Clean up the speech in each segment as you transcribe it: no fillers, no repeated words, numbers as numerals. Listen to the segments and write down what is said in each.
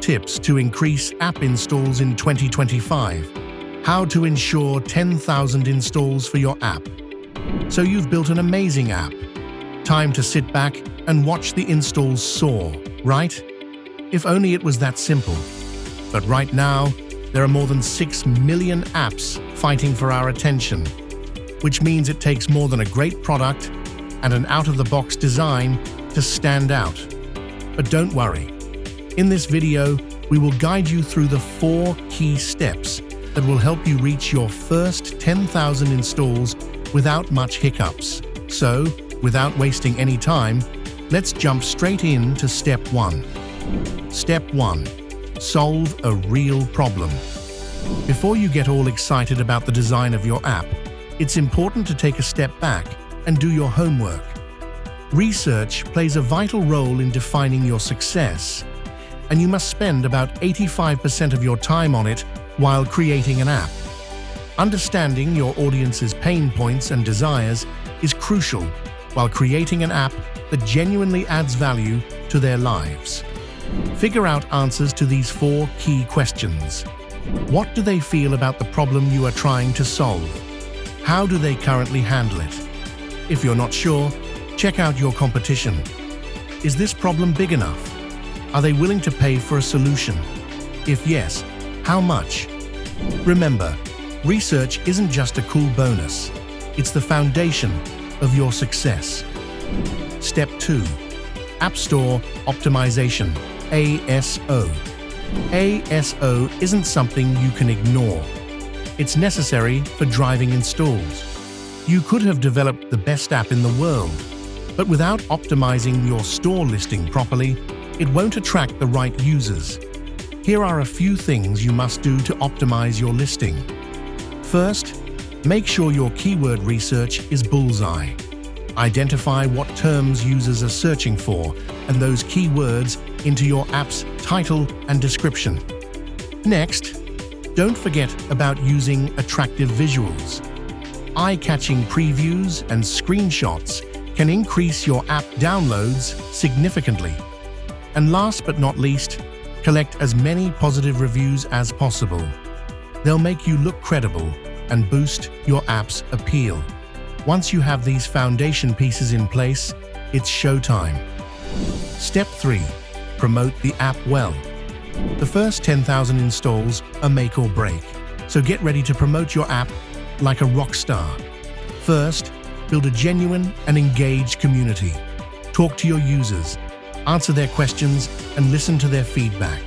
tips to increase app installs in 2025. How to ensure 10,000 installs for your app. So you've built an amazing app. Time to sit back and watch the installs soar, right? If only it was that simple. But right now, there are more than 6 million apps fighting for our attention, which means it takes more than a great product and an out-of-the-box design to stand out. But don't worry. In this video, we will guide you through the 4 key steps that will help you reach your first 10,000 installs without much hiccups. So, without wasting any time, let's jump straight in to Step 1. Step 1. Solve a real problem. Before you get all excited about the design of your app, it's important to take a step back and do your homework. Research plays a vital role in defining your success, and you must spend about 85% of your time on it while creating an app. Understanding your audience's pain points and desires is crucial while creating an app that genuinely adds value to their lives. Figure out answers to these 4 key questions. What do they feel about the problem you are trying to solve? How do they currently handle it? If you're not sure, check out your competition. Is this problem big enough? Are they willing to pay for a solution? If yes, how much? Remember, research isn't just a cool bonus. It's the foundation of your success. Step 2. App Store Optimization, ASO. ASO isn't something you can ignore. It's necessary for driving installs. You could have developed the best app in the world, but without optimizing your store listing properly, it won't attract the right users. Here are a few things you must do to optimize your listing. First, make sure your keyword research is bullseye. Identify what terms users are searching for and those keywords into your app's title and description. Next, don't forget about using attractive visuals. Eye-catching previews and screenshots can increase your app downloads significantly. And last but not least, collect as many positive reviews as possible. They'll make you look credible and boost your app's appeal. Once you have these foundation pieces in place, it's showtime. Step 3. Promote the app well. The first 10,000 installs are make or break, so get ready to promote your app like a rock star. First, build a genuine and engaged community. Talk to your users, answer their questions, and listen to their feedback.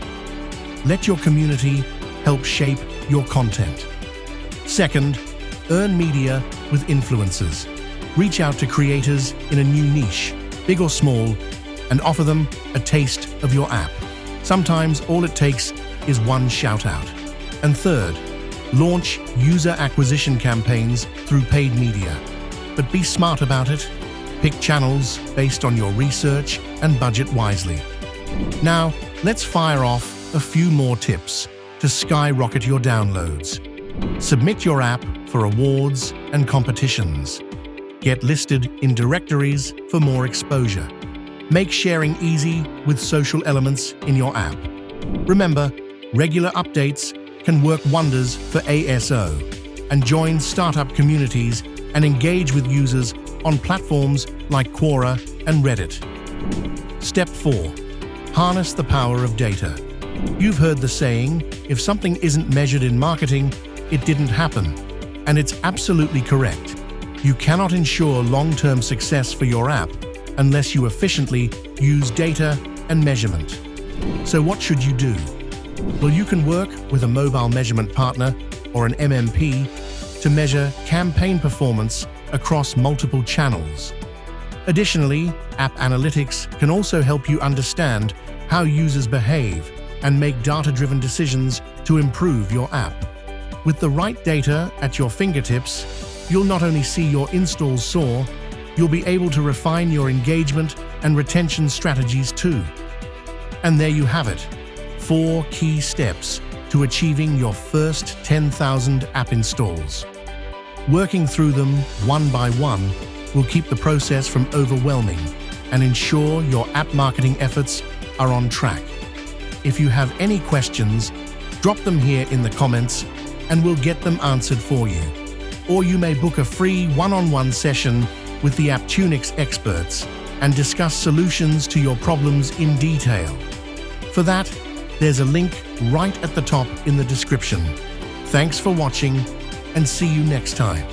Let your community help shape your content. Second, earn media with influencers. Reach out to creators in a new niche, big or small, and offer them a taste of your app. Sometimes all it takes is one shout-out. And third, launch user acquisition campaigns through paid media. But be smart about it. Pick channels based on your research and budget wisely. Now, let's fire off a few more tips to skyrocket your downloads. Submit your app for awards and competitions. Get listed in directories for more exposure. Make sharing easy with social elements in your app. Remember, regular updates can work wonders for ASO. And join startup communities and engage with users on platforms like Quora and Reddit. Step 4. Harness the power of data. You've heard the saying, if something isn't measured in marketing, it didn't happen. And it's absolutely correct. You cannot ensure long-term success for your app unless you efficiently use data and measurement. So what should you do? Well, you can work with a mobile measurement partner or an MMP to measure campaign performance across multiple channels. Additionally, App Analytics can also help you understand how users behave and make data-driven decisions to improve your app. With the right data at your fingertips, you'll not only see your installs soar, you'll be able to refine your engagement and retention strategies too. And there you have it, 4 key steps to achieving your first 10,000 app installs. Working through them one by one will keep the process from overwhelming and ensure your app marketing efforts are on track. If you have any questions, drop them here in the comments and we'll get them answered for you. Or you may book a free one-on-one session with the Apptunix experts and discuss solutions to your problems in detail. For that, there's a link right at the top in the description. Thanks for watching and see you next time.